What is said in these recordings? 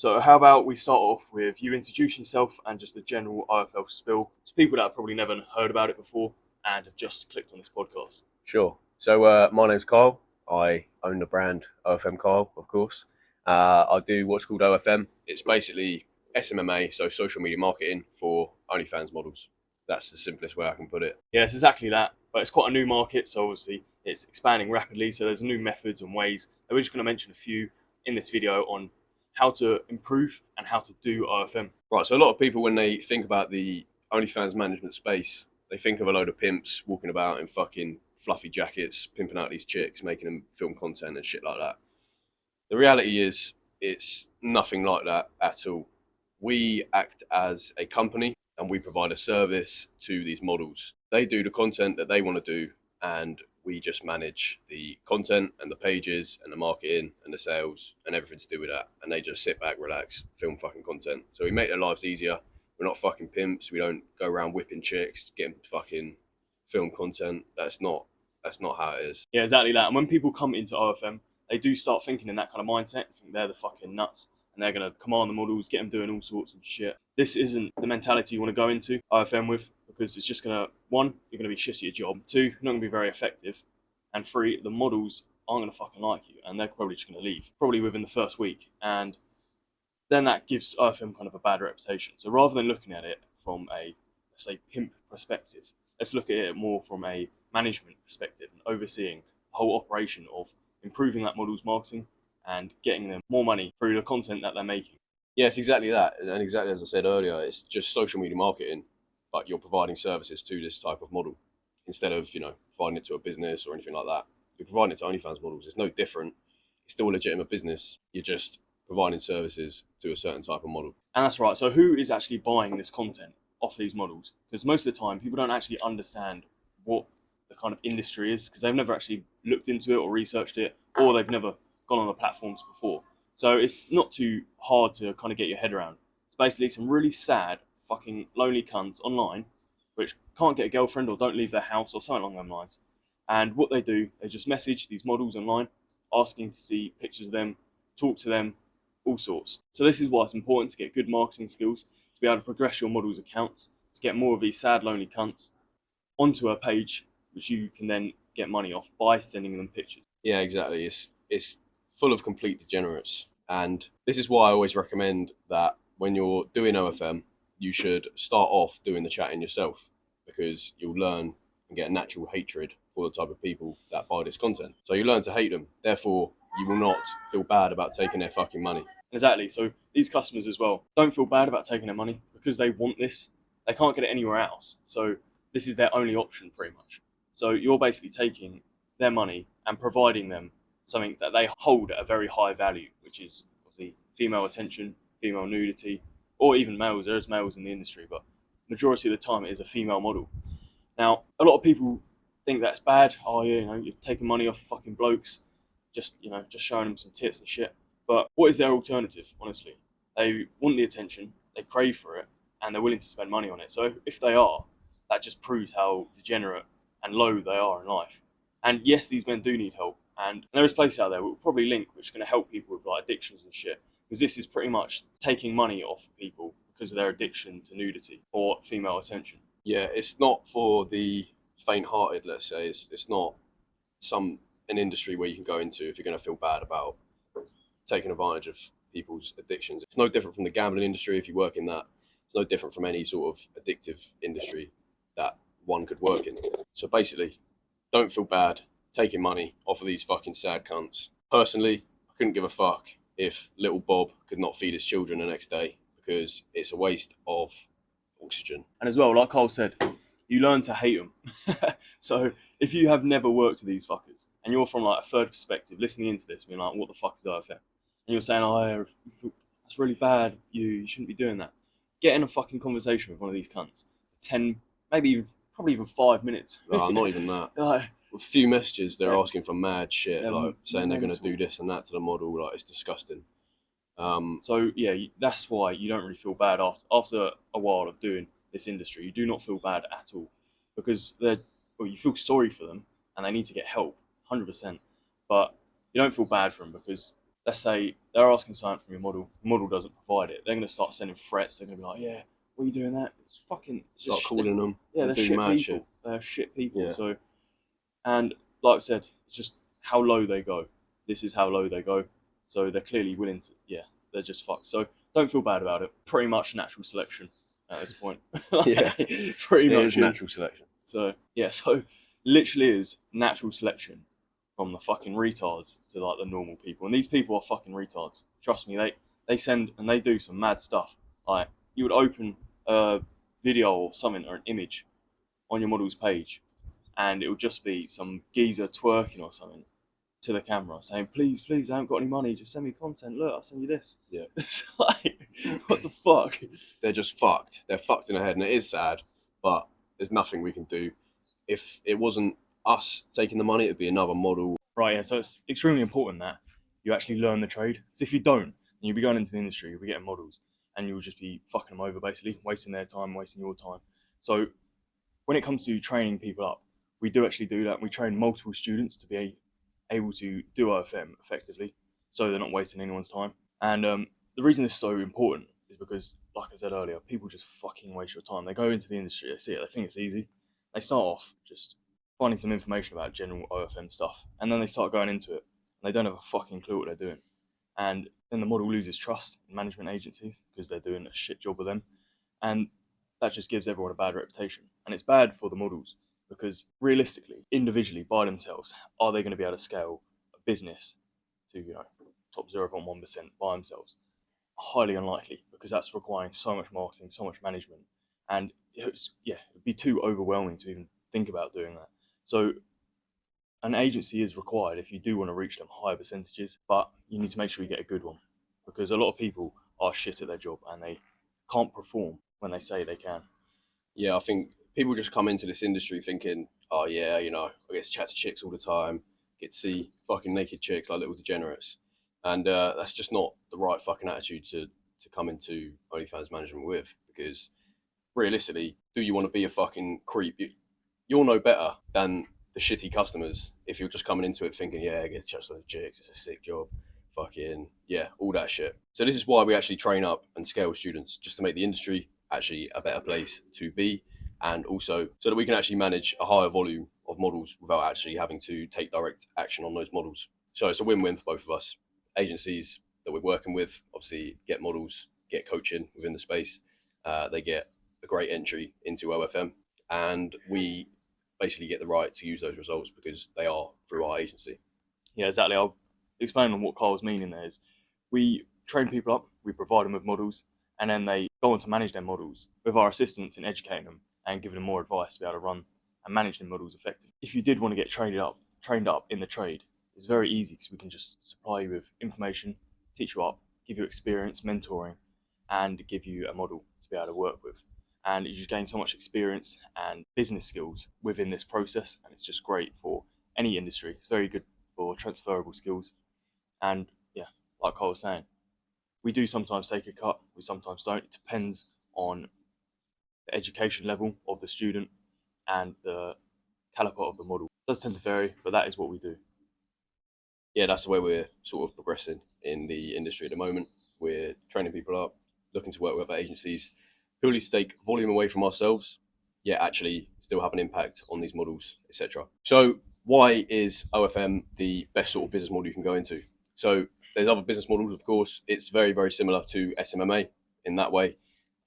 So how about we start off with you introducing yourself and just a general OFL spill to people that have probably never heard about it before and have just clicked on this podcast. Sure. So my name's Kyle. I own the brand OFMKyle, of course. I do what's called OFM. It's basically SMMA, so social media marketing for OnlyFans models. That's the simplest way I can put it. Yeah, it's exactly that, but it's quite a new market, so obviously it's expanding rapidly, so there's new methods and ways. And we're just going to mention a few in this video on how to improve and how to do OFM. Right, so a lot of people, when they think about the OnlyFans management space, they think of a load of pimps walking about in fucking fluffy jackets, pimping out these chicks, making them film content and shit like that. The reality is, it's nothing like that at all. We act as a company and we provide a service to these models. They do the content that they want to do, and we just manage the content and the pages and the marketing and the sales and everything to do with that. And they just sit back, relax, film fucking content. So we make their lives easier. We're not fucking pimps. We don't go around whipping chicks, getting fucking film content. That's not how it is. Yeah, exactly that. And when people come into OFM, they do start thinking in that kind of mindset. I think they're the fucking nuts and they're going to command the models, get them doing all sorts of shit. This isn't the mentality you want to go into OFM with, because it's just going to, one, you're going to be shit at your job. Two, you're not going to be very effective. And three, the models aren't going to fucking like you and they're probably just going to leave, probably within the first week. And then that gives OFM kind of a bad reputation. So rather than looking at it from a, let's say, pimp perspective, let's look at it more from a management perspective and overseeing the whole operation of improving that model's marketing and getting them more money through the content that they're making. Yeah, it's exactly that. And exactly as I said earlier, it's just social media marketing, but you're providing services to this type of model instead of, providing it to a business or anything like that. You're providing it to OnlyFans models. It's no different. It's still a legitimate business. You're just providing services to a certain type of model. And that's right. So who is actually buying this content off these models? Because most of the time, people don't actually understand what the kind of industry is, because they've never actually looked into it or researched it, or they've never gone on the platforms before. So it's not too hard to kind of get your head around. It's basically some really sad, fucking lonely cunts online, which can't get a girlfriend or don't leave their house or something along those lines. And what they do, they just message these models online, asking to see pictures of them, talk to them, all sorts. So this is why it's important to get good marketing skills, to be able to progress your model's accounts, to get more of these sad, lonely cunts onto a page, which you can then get money off by sending them pictures. Yeah, exactly. It's full of complete degenerates. And this is why I always recommend that when you're doing OFM, you should start off doing the chatting yourself, because you'll learn and get a natural hatred for the type of people that buy this content. So you learn to hate them. Therefore, you will not feel bad about taking their fucking money. Exactly. So these customers as well don't feel bad about taking their money because they want this. They can't get it anywhere else. So this is their only option pretty much. So you're basically taking their money and providing them something that they hold at a very high value, which is obviously female attention, female nudity, or even males. There's males in the industry, but majority of the time it is a female model. Now, a lot of people think that's bad. Oh yeah, you're taking money off fucking blokes, just showing them some tits and shit. But what is their alternative, honestly? They want the attention, they crave for it, and they're willing to spend money on it. So if they are, that just proves how degenerate and low they are in life. And yes, these men do need help. And there is a place out there we'll probably link which is going to help people with like addictions and shit. Because this is pretty much taking money off people because of their addiction to nudity or female attention. Yeah, it's not for the faint-hearted, let's say. It's not an industry where you can go into if you're going to feel bad about taking advantage of people's addictions. It's no different from the gambling industry if you work in that. It's no different from any sort of addictive industry that one could work in. So basically, don't feel bad taking money off of these fucking sad cunts. Personally, I couldn't give a fuck if little Bob could not feed his children the next day, because it's a waste of oxygen. And as well, like Kyle said, you learn to hate them. So if you have never worked with these fuckers and you're from like a third perspective listening into this, being like, what the fuck is OFM? And you're saying, oh, that's really bad. You shouldn't be doing that. Get in a fucking conversation with one of these cunts. 10, maybe even, probably even 5 minutes. No, not even that. Like, a few messages, they're asking for mad shit, like saying they're going to mental. do this and that to the model. Like, it's disgusting. So yeah, that's why you don't really feel bad after a while of doing this industry. You do not feel bad at all, because you feel sorry for them and they need to get help, 100%. But you don't feel bad for them because let's say they're asking something from your model, the model doesn't provide it, they're going to start sending threats. They're going to be like, yeah, what are you doing that? It's fucking Start calling them. yeah, they're do shit mad people. shit. They're shit people. Yeah. So, and like I said, it's just how low they go. This is how low they go. So they're clearly willing to, yeah, they're just fucked. So don't feel bad about it. Pretty much natural selection at this point. Yeah. Pretty It much is natural selection. So yeah, so literally is natural selection from the fucking retards to like the normal people. And these people are fucking retards. Trust me, they send and they do some mad stuff. Like you would open a video or something or an image on your model's page and it would just be some geezer twerking or something to the camera saying, please, I haven't got any money, just send me content. Look, I'll send you this. Yeah. It's like, what the fuck? They're just fucked. They're fucked in the head, and it is sad, but there's nothing we can do. If it wasn't us taking the money, it'd be another model. Right, yeah, so it's extremely important that you actually learn the trade. Because if you don't, then you'll be going into the industry, you'll be getting models, and you'll just be fucking them over, basically, wasting their time, wasting your time. So when it comes to training people up, we do actually do that. We train multiple students to be able to do OFM effectively, so they're not wasting anyone's time. And the reason this is so important is because, like I said earlier, people just fucking waste your time. They go into the industry, they see it, they think it's easy. They start off just finding some information about general OFM stuff, and then they start going into it, and they don't have a fucking clue what they're doing. And then the model loses trust in management agencies because they're doing a shit job of them, and that just gives everyone a bad reputation. And it's bad for the models because realistically, individually, by themselves, are they going to be able to scale a business to, top 0.1% by themselves? Highly unlikely, because that's requiring so much marketing, so much management, and it'd be too overwhelming to even think about doing that. So an agency is required if you do want to reach them higher percentages, but you need to make sure you get a good one, because a lot of people are shit at their job and they can't perform when they say they can. Yeah, I think people just come into this industry thinking, oh yeah, I get to chat to chicks all the time, get to see fucking naked chicks like little degenerates, and that's just not the right fucking attitude to come into OnlyFans management with. Because realistically, do you want to be a fucking creep? You'll know better than the shitty customers if you're just coming into it thinking, yeah, I get to chat to the chicks, it's a sick job, fucking yeah, all that shit. So this is why we actually train up and scale students, just to make the industry actually a better place to be, and also so that we can actually manage a higher volume of models without actually having to take direct action on those models. So it's a win-win for both of us. Agencies that we're working with obviously get models, get coaching within the space. They get a great entry into OFM, and we basically get the right to use those results because they are through our agency. Yeah, exactly. I'll explain on what Kyle's meaning there is. We train people up, we provide them with models, and then they go on to manage their models with our assistance in educating them and giving them more advice to be able to run and manage their models effectively. If you did want to get trained up in the trade, it's very easy because we can just supply you with information, teach you up, give you experience, mentoring, and give you a model to be able to work with. And you just gain so much experience and business skills within this process, and it's just great for any industry. It's very good for transferable skills. And yeah, like Kyle was saying, we do sometimes take a cut, we sometimes don't. It depends on the education level of the student and the caliber of the model. It does tend to vary, but that is what we do. Yeah, that's the way we're sort of progressing in the industry at the moment. We're training people up, looking to work with other agencies, purely to take volume away from ourselves, yet actually still have an impact on these models, etc. So why is OFM the best sort of business model you can go into? So there's other business models, of course. It's very, very similar to SMMA in that way.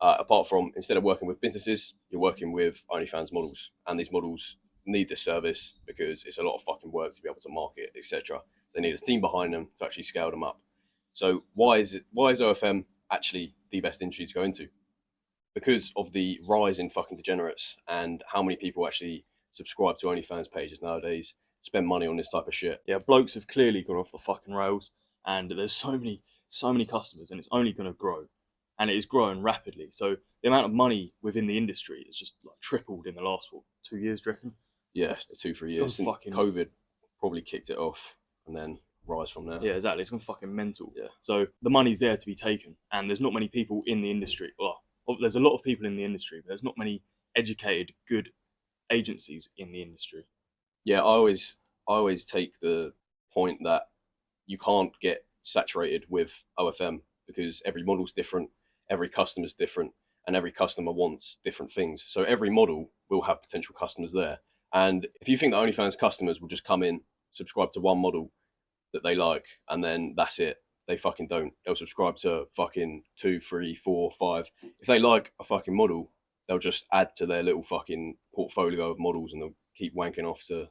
Apart from instead of working with businesses, you're working with OnlyFans models, and these models need this service because it's a lot of fucking work to be able to market, etc. They need a team behind them to actually scale them up. So why is OFM actually the best industry to go into? Because of the rise in fucking degenerates and how many people actually subscribe to OnlyFans pages nowadays, spend money on this type of shit. Yeah, blokes have clearly gone off the fucking rails, and there's so many customers, and it's only going to grow, and it is growing rapidly. So the amount of money within the industry is just like tripled in the last 2 years, do you reckon? Yeah, 2-3 years. Since Fucking COVID probably kicked it off, and then rise from there. yeah, exactly. It's gone fucking mental. Yeah. So the money's there to be taken, and there's not many people in the industry. Well, there's a lot of people in the industry, but there's not many educated, good agencies in the industry. Yeah, I always take the point that you can't get saturated with OFM because every model's different, every customer's different, and every customer wants different things. So every model will have potential customers there. And if you think that OnlyFans customers will just come in, subscribe to one model that they like, and then that's it, they fucking don't. They'll subscribe to fucking 2, 3, 4, 5. If they like a fucking model, they'll just add to their little fucking portfolio of models and they'll keep wanking off to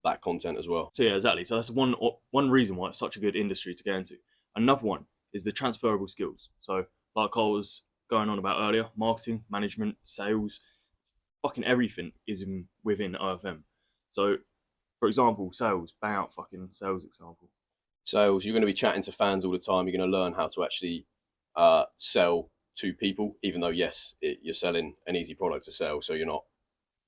that content as well. So yeah, exactly. So that's one reason why it's such a good industry to get into. Another one is the transferable skills. So like I was going on about earlier, marketing, management, sales, fucking everything is within OFM. So for example, sales, bang out fucking sales example. Sales, you're going to be chatting to fans all the time. You're going to learn how to actually sell to people, even though, yes, you're selling an easy product to sell. So you're not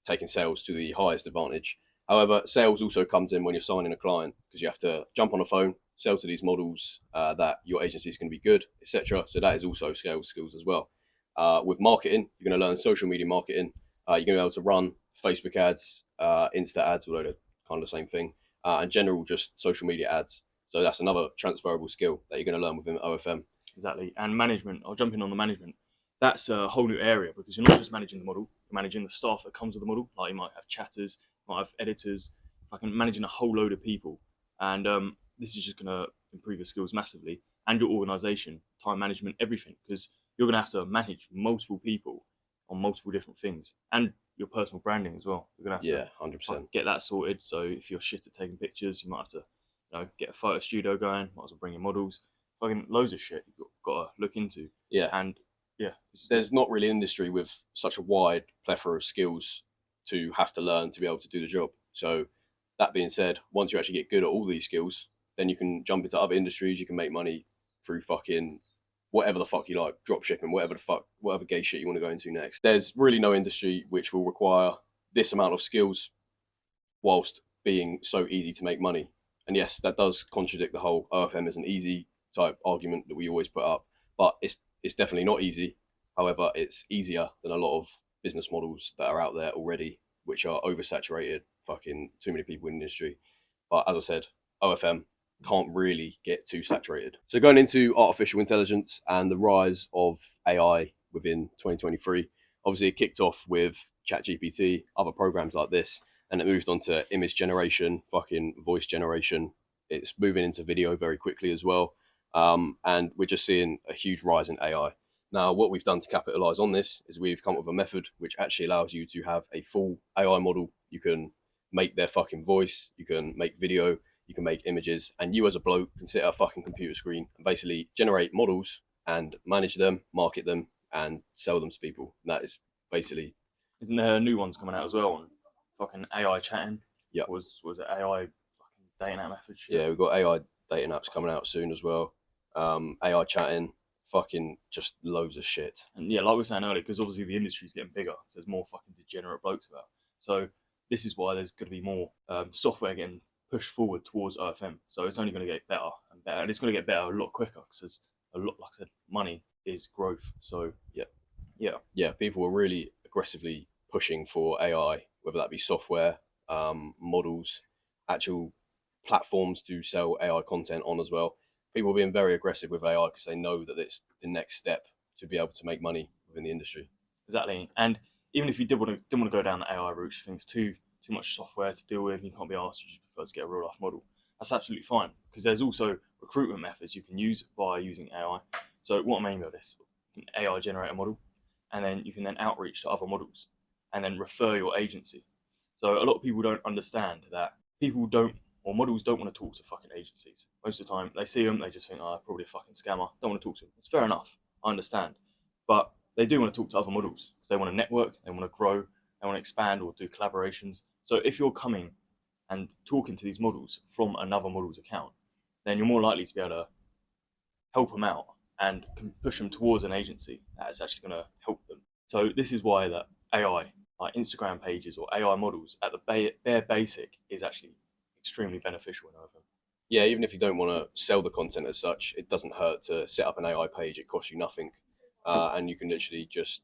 taking sales to the highest advantage. However, sales also comes in when you're signing a client because you have to jump on a phone, sell to these models that your agency is going to be good, etc. So that is also sales skills as well. With marketing, you're going to learn social media marketing. You're going to be able to run Facebook ads, Insta ads, although they're kind of the same thing, and general just social media ads. So that's another transferable skill that you're going to learn within OFM. Exactly. And management, I'll jump in on the management. That's a whole new area because you're not just managing the model, you're managing the staff that comes with the model. Like you might have chatters, you might have editors, fucking managing a whole load of people. And this is just going to improve your skills massively and your organization, time management, everything, because you're going to have to manage multiple people on multiple different things and your personal branding as well. You're going to have to 100%. get that sorted. So if you're shit at taking pictures, you might have to get a photo studio going, might as well bring in models. Fucking loads of shit you've got to look into. Yeah. And yeah, there's not really an industry with such a wide plethora of skills to have to learn to be able to do the job. So that being said, once you actually get good at all these skills, then you can jump into other industries. You can make money through fucking whatever the fuck you like, drop shipping, whatever gay shit you want to go into next. There's really no industry which will require this amount of skills whilst being so easy to make money. And yes, that does contradict the whole OFM is an easy type argument that we always put up, but it's definitely not easy. However, it's easier than a lot of business models that are out there already, which are oversaturated, fucking too many people in the industry. But as I said, OFM can't really get too saturated. So going into artificial intelligence and the rise of AI within 2023, obviously it kicked off with ChatGPT, other programs like this, and it moved on to image generation, fucking voice generation. It's moving into video very quickly as well. And we're just seeing a huge rise in AI. Now, what we've done to capitalize on this is we've come up with a method which actually allows you to have a full AI model. You can make their fucking voice, you can make video, you can make images, and you as a bloke can sit at a fucking computer screen and basically generate models and manage them, market them, and sell them to people. And that is basically... Isn't there new ones coming out as well on fucking AI chatting? Yeah. Was it AI fucking dating app method shit? Yeah, we've got AI dating apps coming out soon as well. AI chatting, fucking just loads of shit. And yeah, like we were saying earlier, because obviously the industry's getting bigger, so there's more fucking degenerate blokes about. So this is why there's going to be more software getting pushed forward towards OFM. So it's only going to get better and better, and it's going to get better a lot quicker because there's a lot, like I said, money is growth. So yeah, people are really aggressively pushing for AI, whether that be software, models, actual platforms to sell AI content on as well. People are being very aggressive with AI because they know that it's the next step to be able to make money within the industry. Exactly. And even if you didn't want to go down the AI route, you think it's too much software to deal with, and you can't be asked, you just prefer to get a real life model. That's absolutely fine because there's also recruitment methods you can use via using AI. So what I mean by this, an AI generate a model, and then you can then outreach to other models and then refer your agency. So a lot of people don't understand that models don't want to talk to fucking agencies. Most of the time they see them, they just think, oh, probably a fucking scammer. Don't want to talk to them. It's fair enough. I understand. But they do want to talk to other models because they want to network, they want to grow, they want to expand or do collaborations. So if you're coming and talking to these models from another model's account, then you're more likely to be able to help them out and can push them towards an agency that is actually going to help them. So this is why that AI, like Instagram pages or AI models at the bare basic is actually extremely beneficial in OFM. Yeah, even if you don't want to sell the content as such, it doesn't hurt to set up an AI page. It costs you nothing. And you can literally just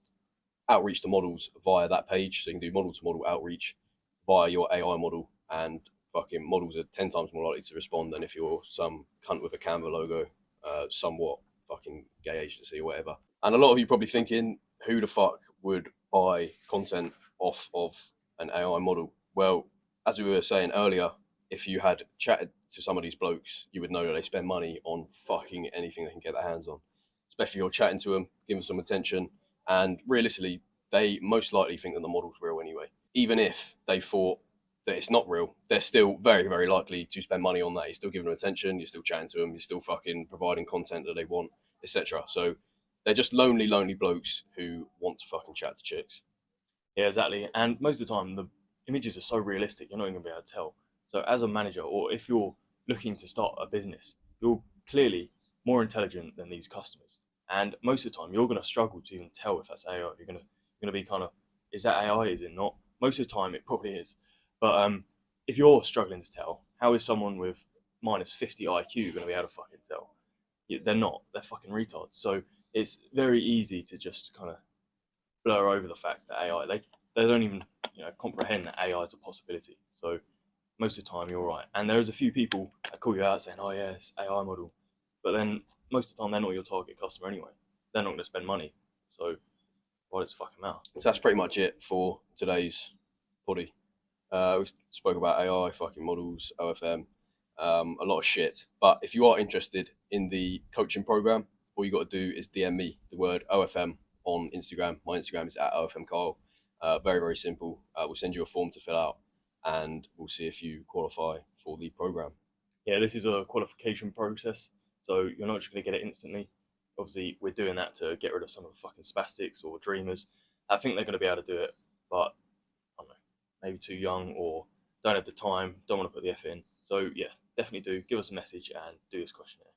outreach to models via that page. So you can do model to model outreach via your AI model and fucking models are 10 times more likely to respond than if you're some cunt with a Canva logo, somewhat fucking gay agency or whatever. And a lot of you probably thinking, who the fuck would buy content off of an AI model? Well, as we were saying earlier, if you had chatted to some of these blokes, you would know that they spend money on fucking anything they can get their hands on. Especially if you're chatting to them, give them some attention, and realistically, they most likely think that the model's real anyway. Even if they thought that it's not real, they're still very, very likely to spend money on that. You're still giving them attention, you're still chatting to them, you're still fucking providing content that they want, etc. So they're just lonely, lonely blokes who want to fucking chat to chicks. Yeah, exactly. And most of the time, the images are so realistic, you're not even gonna be able to tell. So, as a manager, or if you're looking to start a business, you're clearly more intelligent than these customers. And most of the time, you're gonna struggle to even tell if that's AI. You're gonna be kind of, is that AI? Is it not? Most of the time, it probably is. But if you're struggling to tell, how is someone with minus 50 IQ gonna be able to fucking tell? They're not. They're fucking retards. So it's very easy to just kind of blur over the fact that AI they don't even comprehend that AI is a possibility. So most of the time you're right, and there's a few people that call you out saying, "Oh yeah, it's AI model," but then most of the time they're not your target customer anyway. They're not going to spend money, so why just fuck them out? So that's pretty much it for today's poddy. We spoke about AI, fucking models, OFM, a lot of shit. But if you are interested in the coaching program, all you got to do is DM me the word OFM on Instagram. My Instagram is at OFMKyle. Very, very simple. We'll send you a form to fill out and we'll see if you qualify for the program. Yeah, this is a qualification process, so you're not just going to get it instantly. Obviously, we're doing that to get rid of some of the fucking spastics or dreamers. I think they're going to be able to do it, but I don't know, maybe too young or don't have the time, don't want to put the effort in. So yeah, definitely do give us a message and do this questionnaire.